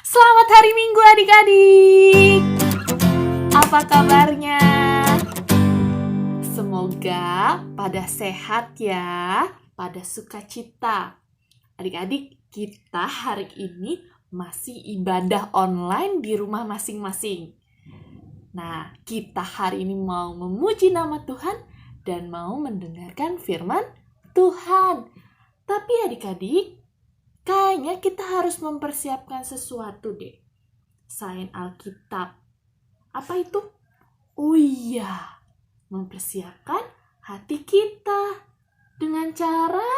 Selamat hari Minggu adik-adik. Apa kabarnya? Semoga pada sehat ya, pada sukacita. Adik-adik, kita hari ini masih ibadah online di rumah masing-masing. Nah, kita hari ini mau memuji nama Tuhan dan mau mendengarkan firman Tuhan. Tapi adik-adik, kayaknya kita harus mempersiapkan sesuatu deh. Selain Alkitab. Apa itu? Oh iya, mempersiapkan hati kita. Dengan cara,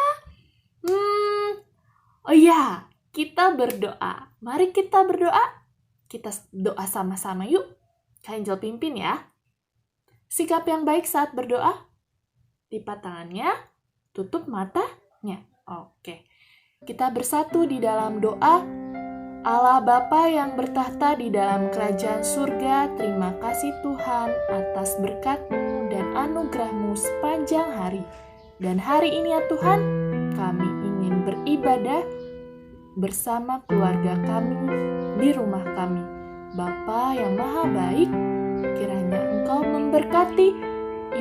oh iya, kita berdoa. Mari kita berdoa. Kita doa sama-sama yuk. Kak Angel pimpin ya. Sikap yang baik saat berdoa. Lipat tangannya, tutup matanya. Oke. Kita bersatu di dalam doa. Allah Bapa yang bertahta di dalam kerajaan surga, terima kasih Tuhan atas berkat-Mu dan anugerah-Mu sepanjang hari. Dan hari ini ya Tuhan, kami ingin beribadah bersama keluarga kami di rumah kami. Bapa yang maha baik, kiranya Engkau memberkati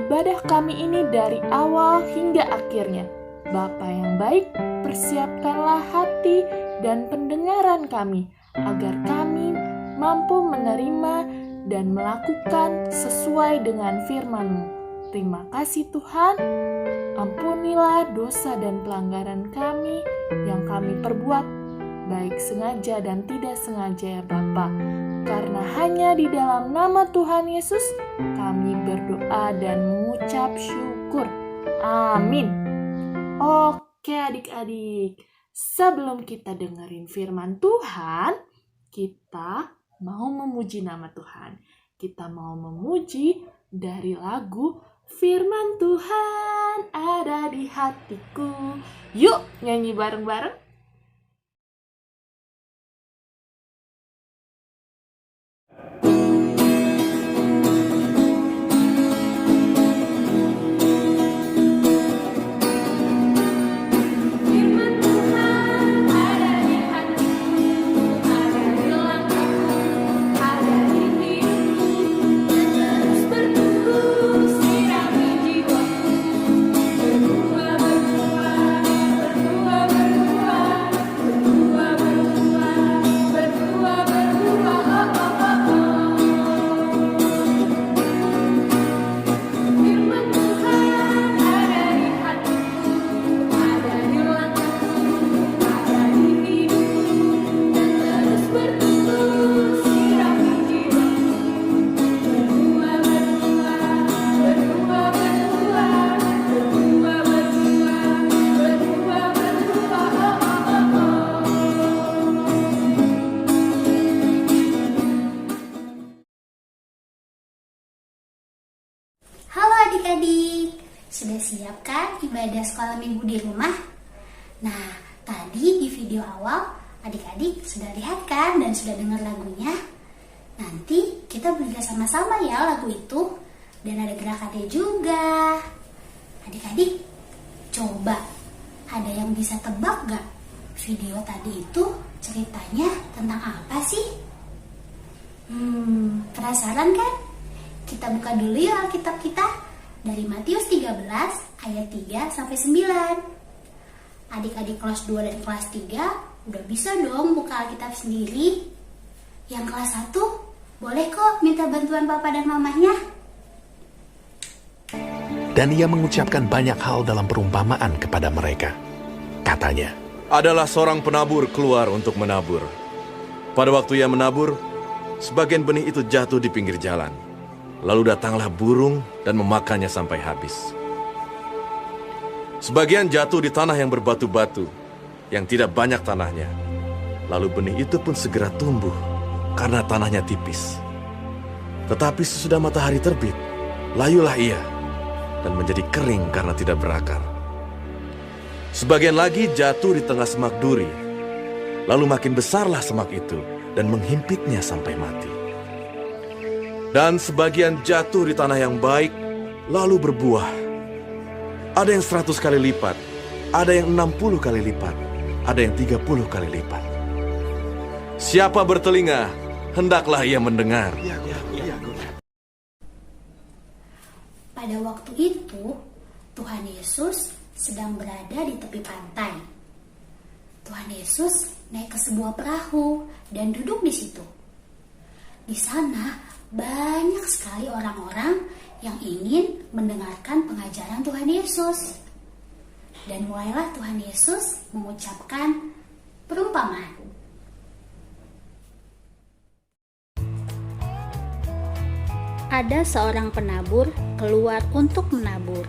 ibadah kami ini dari awal hingga akhirnya. Bapa yang baik, persiapkanlah hati dan pendengaran kami, agar kami mampu menerima dan melakukan sesuai dengan firman-Mu. Terima kasih Tuhan, ampunilah dosa dan pelanggaran kami yang kami perbuat, baik sengaja dan tidak sengaja ya Bapa. Karena hanya di dalam nama Tuhan Yesus, kami berdoa dan mengucap syukur. Amin. Oke adik-adik, sebelum kita dengerin firman Tuhan, kita mau memuji nama Tuhan. Kita mau memuji dari lagu Firman Tuhan ada di hatiku. Yuk nyanyi bareng-bareng. Adik-adik, sudah siap kan ibadah sekolah minggu di rumah? Nah, tadi di video awal adik-adik sudah lihat kan dan sudah dengar lagunya? Nanti kita belajar sama-sama ya lagu itu. Dan ada gerakannya juga. Adik-adik, coba ada yang bisa tebak gak? Video tadi itu ceritanya tentang apa sih? Penasaran kan? Kita buka dulu ya Alkitab kita. Dari Matius 13 ayat 3 sampai 9. Adik-adik kelas 2 dan kelas 3 udah bisa dong buka Alkitab sendiri. Yang kelas 1 boleh kok minta bantuan papa dan mamanya. Dan ia mengucapkan banyak hal dalam perumpamaan kepada mereka. Katanya, adalah seorang penabur keluar untuk menabur. Pada waktu ia menabur, sebagian benih itu jatuh di pinggir jalan. Lalu datanglah burung dan memakannya sampai habis. Sebagian jatuh di tanah yang berbatu-batu, yang tidak banyak tanahnya. Lalu benih itu pun segera tumbuh, karena tanahnya tipis. Tetapi sesudah matahari terbit, layulah ia, dan menjadi kering karena tidak berakar. Sebagian lagi jatuh di tengah semak duri. Lalu makin besarlah semak itu, dan menghimpitnya sampai mati. Dan sebagian jatuh di tanah yang baik, lalu berbuah. Ada yang 100 kali lipat, ada yang 60 kali lipat, ada yang 30 kali lipat. Siapa bertelinga, hendaklah ia mendengar. Pada waktu itu, Tuhan Yesus sedang berada di tepi pantai. Tuhan Yesus naik ke sebuah perahu dan duduk di situ. Di sana banyak sekali orang-orang yang ingin mendengarkan pengajaran Tuhan Yesus. Dan mulailah Tuhan Yesus mengucapkan perumpamaan. Ada seorang penabur keluar untuk menabur.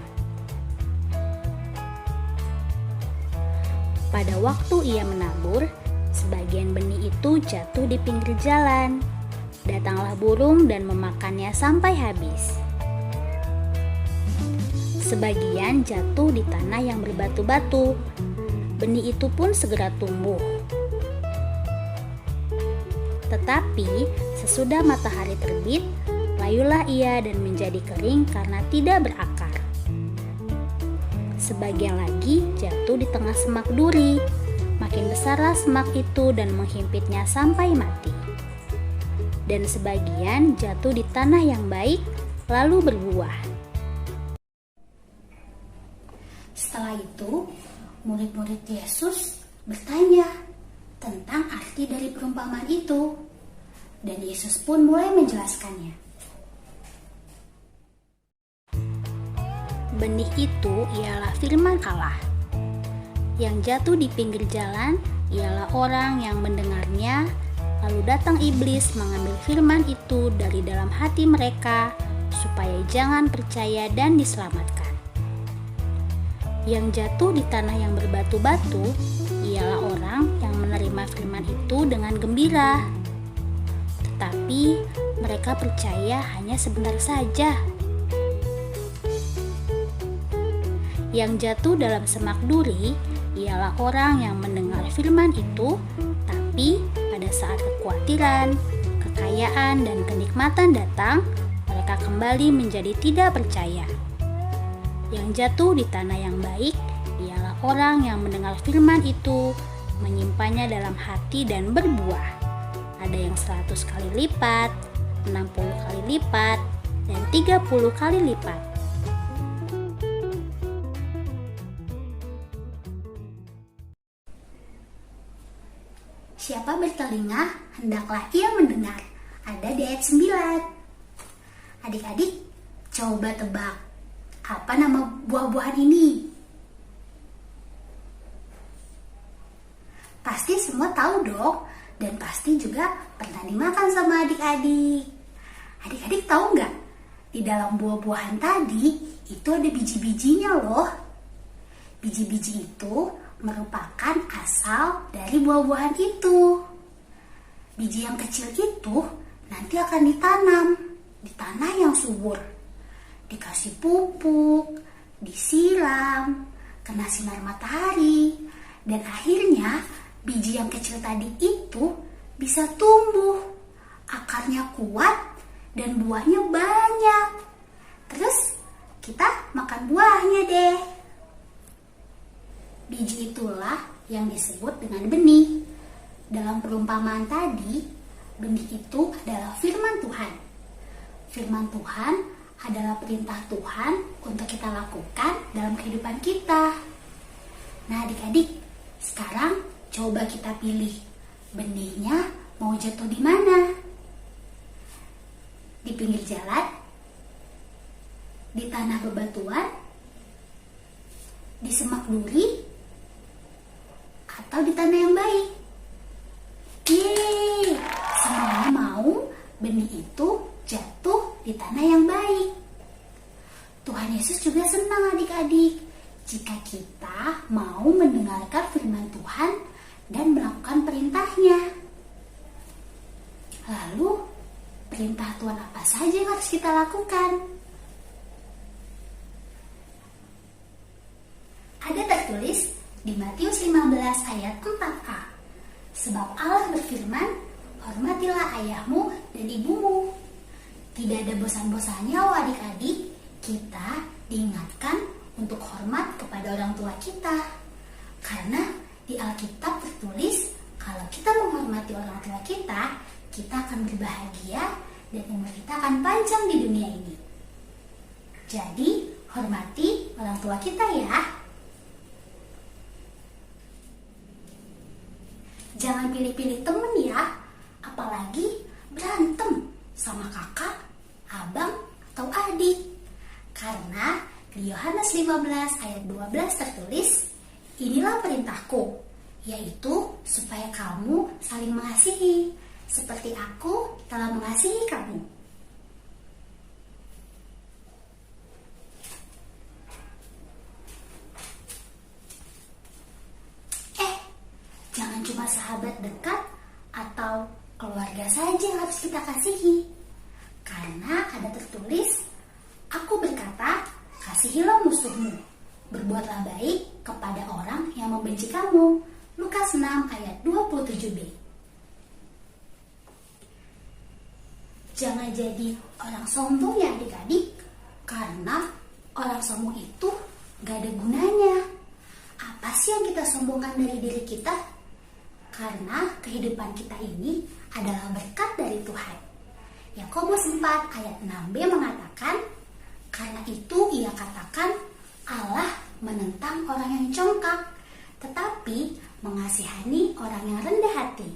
Pada waktu ia menabur, sebagian benih itu jatuh di pinggir jalan. Datanglah burung dan memakannya sampai habis. Sebagian jatuh di tanah yang berbatu-batu. Benih itu pun segera tumbuh. Tetapi sesudah matahari terbit, layulah ia dan menjadi kering karena tidak berakar. Sebagian lagi jatuh di tengah semak duri. Makin besarlah semak itu dan menghimpitnya sampai mati. Dan sebagian jatuh di tanah yang baik, lalu berbuah. Setelah itu, murid-murid Yesus bertanya tentang arti dari perumpamaan itu. Dan Yesus pun mulai menjelaskannya. Benih itu ialah firman Allah. Yang jatuh di pinggir jalan ialah orang yang mendengarnya, lalu datang iblis mengambil firman itu dari dalam hati mereka, supaya jangan percaya dan diselamatkan. Yang jatuh di tanah yang berbatu-batu ialah orang yang menerima firman itu dengan gembira. Tetapi mereka percaya hanya sebentar saja. Yang jatuh dalam semak duri ialah orang yang mendengar firman itu, tapi pada saat kekhawatiran, kekayaan, dan kenikmatan datang, mereka kembali menjadi tidak percaya. Yang jatuh di tanah yang baik ialah orang yang mendengar firman itu, menyimpannya dalam hati dan berbuah. Ada yang 100 kali lipat, 60 kali lipat, dan 30 kali lipat. Siapa bertelinga, hendaklah ia mendengar. Ada di ayat 9. Adik-adik, coba tebak. Apa nama buah-buahan ini? Pasti semua tahu dong. Dan pasti juga pernah dimakan sama adik-adik. Adik-adik tahu nggak? Di dalam buah-buahan tadi, itu ada biji-bijinya loh. Biji-biji itu merupakan asal dari buah-buahan itu. Biji yang kecil itu nanti akan ditanam di tanah yang subur. Dikasih pupuk, disiram, kena sinar matahari, dan akhirnya biji yang kecil tadi itu bisa tumbuh. Akarnya kuat dan buahnya banyak. Terus kita makan buahnya deh. Biji itulah yang disebut dengan benih. Dalam perumpamaan tadi, benih itu adalah firman Tuhan. Firman Tuhan adalah perintah Tuhan untuk kita lakukan dalam kehidupan kita. Nah adik-adik, sekarang coba kita pilih benihnya mau jatuh di mana? Di pinggir jalan? Di tanah bebatuan? Di semak duri? Atau di tanah yang baik? Yeay! Semuanya mau benih itu jatuh di tanah yang baik. Tuhan Yesus juga senang adik-adik jika kita mau mendengarkan firman Tuhan dan melakukan perintahnya. Lalu, perintah Tuhan apa saja yang harus kita lakukan? Ada tertulis di Matius 15 ayat 4a. Sebab Allah berfirman, hormatilah ayahmu dan ibumu. Tidak ada bosan-bosannya loh adik-adik, kita diingatkan untuk hormat kepada orang tua kita. Karena di Alkitab tertulis kalau kalau kita menghormati orang tua kita akan berbahagia dan umur kita akan panjang di dunia ini. Jadi, hormati orang tua kita ya. Jangan pilih-pilih temen ya, apalagi berantem sama kakak, abang, atau adik. Karena di Yohanes 15 ayat 12 tertulis, inilah perintahku, yaitu supaya kamu saling mengasihi, seperti aku telah mengasihi kamu. Jangan cuma sahabat dekat atau keluarga saja yang harus kita kasihi. Karena ada tertulis, aku berkata, kasihilah musuhmu, berbuatlah baik kepada orang yang membenci kamu. Lukas 6 ayat 27b. Jangan jadi orang sombong ya adik-adik, karena orang sombong itu gak ada gunanya. Apa sih yang kita sombongkan dari diri kita? Karena kehidupan kita ini adalah berkat dari Tuhan. Yakobus 4 ayat 6b mengatakan, karena itu ia katakan, Allah menentang orang yang congkak, tetapi mengasihani orang yang rendah hati.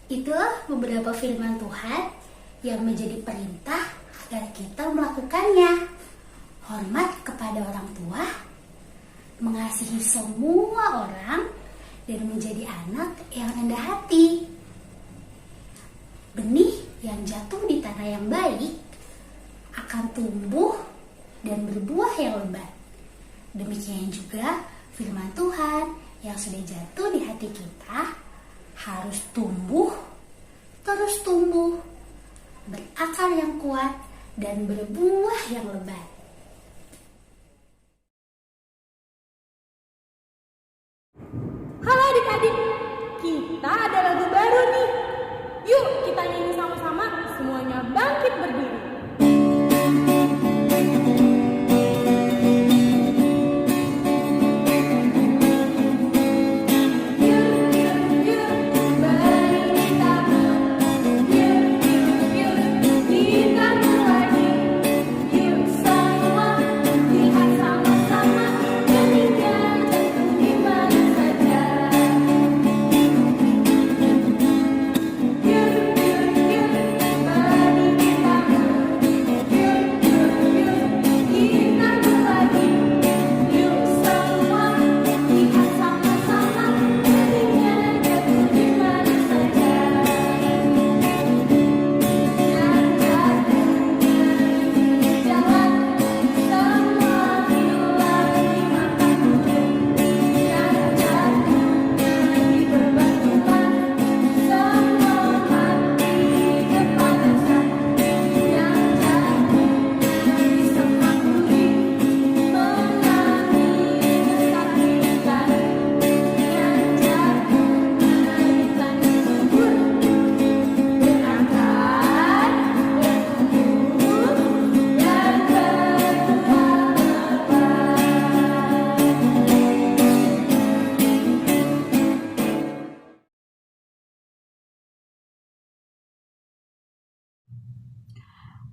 Itulah beberapa firman Tuhan yang menjadi perintah agar kita melakukannya. Hormat kepada orang tua, mengasihi semua orang, dan menjadi anak yang rendah hati. Benih yang jatuh di tanah yang baik akan tumbuh dan berbuah yang lebat. Demikian juga firman Tuhan yang sudah jatuh di hati kita harus tumbuh, terus tumbuh, berakar yang kuat, dan berbuah yang lebat. Halo adik-adik, kita ada lagu baru nih. Yuk kita nyanyi sama-sama, semuanya bangkit berdiri.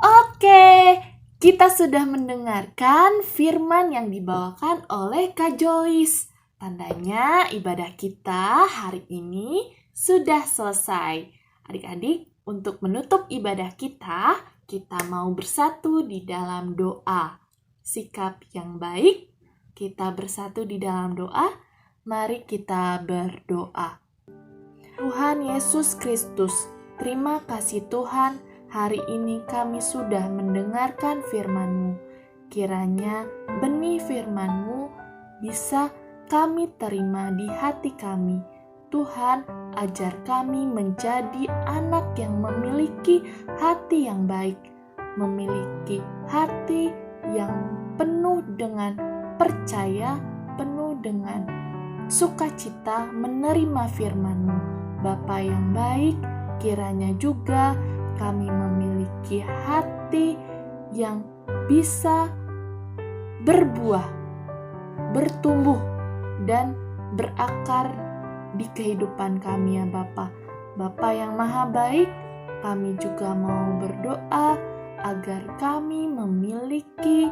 Oke, kita sudah mendengarkan firman yang dibawakan oleh Kak Joyce. Tandanya ibadah kita hari ini sudah selesai. Adik-adik, untuk menutup ibadah kita mau bersatu di dalam doa. Sikap yang baik, kita bersatu di dalam doa. Mari kita berdoa. Tuhan Yesus Kristus, terima kasih Tuhan. Hari ini kami sudah mendengarkan firman-Mu. Kiranya benih firman-Mu bisa kami terima di hati kami. Tuhan, ajar kami menjadi anak yang memiliki hati yang baik, memiliki hati yang penuh dengan percaya, penuh dengan sukacita menerima firman-Mu. Bapa yang baik, kiranya juga kami memiliki hati yang bisa berbuah, bertumbuh, dan berakar di kehidupan kami ya Bapa. Bapa yang maha baik, kami juga mau berdoa agar kami memiliki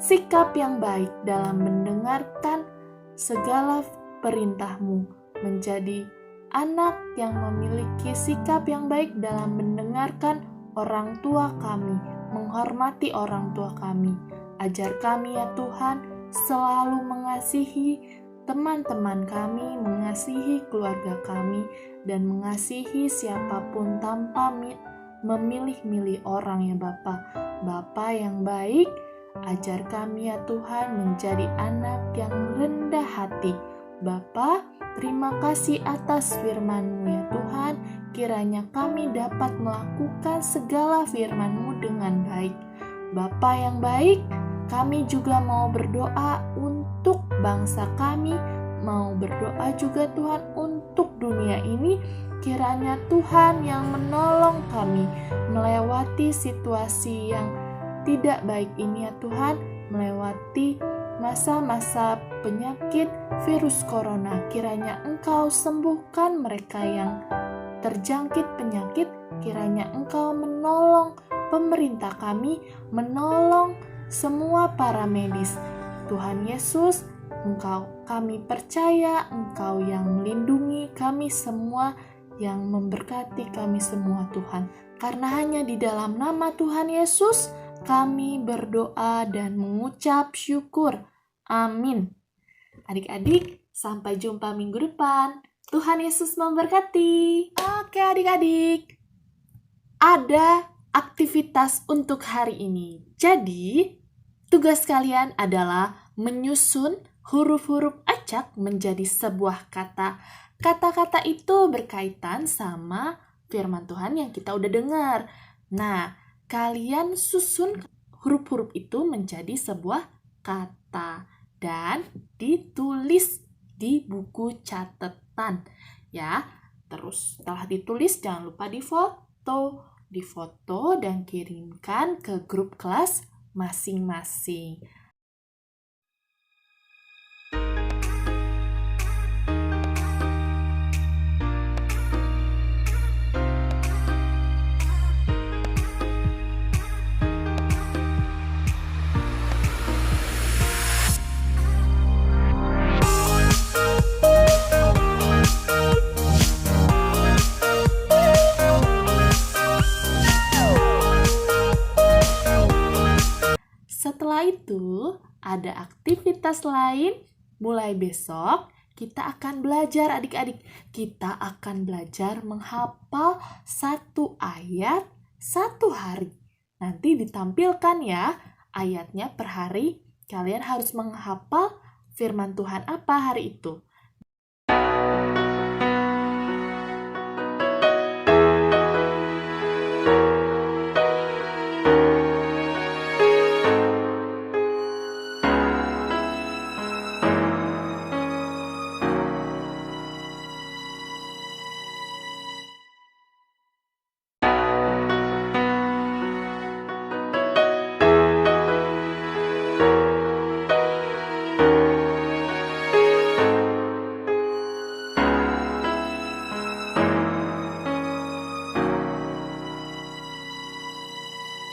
sikap yang baik dalam mendengarkan segala perintah-Mu, menjadi anak yang memiliki sikap yang baik dalam mendengarkan orang tua kami, menghormati orang tua kami. Ajar kami ya Tuhan selalu mengasihi teman-teman kami, mengasihi keluarga kami, dan mengasihi siapapun tanpa memilih-milih orang ya Bapa. Bapa yang baik, ajar kami ya Tuhan menjadi anak yang rendah hati. Bapa, terima kasih atas firman-Mu ya Tuhan, kiranya kami dapat melakukan segala firman-Mu dengan baik. Bapa yang baik, kami juga mau berdoa untuk bangsa kami, mau berdoa juga Tuhan untuk dunia ini, kiranya Tuhan yang menolong kami melewati situasi yang tidak baik ini ya Tuhan, melewati masa-masa penyakit virus corona. Kiranya Engkau sembuhkan mereka yang terjangkit penyakit, kiranya Engkau menolong pemerintah kami, menolong semua para medis. Tuhan Yesus, kami percaya Engkau yang melindungi kami semua, yang memberkati kami semua Tuhan. Karena hanya di dalam nama Tuhan Yesus kami berdoa dan mengucap syukur. Amin. Adik-adik, sampai jumpa minggu depan. Tuhan Yesus memberkati. Oke adik-adik, ada aktivitas untuk hari ini. Jadi, tugas kalian adalah menyusun huruf-huruf acak menjadi sebuah kata. Kata-kata itu berkaitan sama firman Tuhan yang kita udah dengar. Nah, kalian susun huruf-huruf itu menjadi sebuah kata dan ditulis di buku catatan ya. Terus setelah ditulis jangan lupa difoto dan kirimkan ke grup kelas masing-masing. Setelah itu, ada aktivitas lain. Mulai besok, kita akan belajar adik-adik. Kita akan belajar menghafal 1 ayat 1 hari. Nanti ditampilkan ya ayatnya per hari. Kalian harus menghafal firman Tuhan apa hari itu.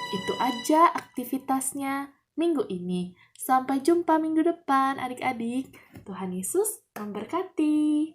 Itu aja aktivitasnya minggu ini. Sampai jumpa minggu depan adik-adik. Tuhan Yesus memberkati.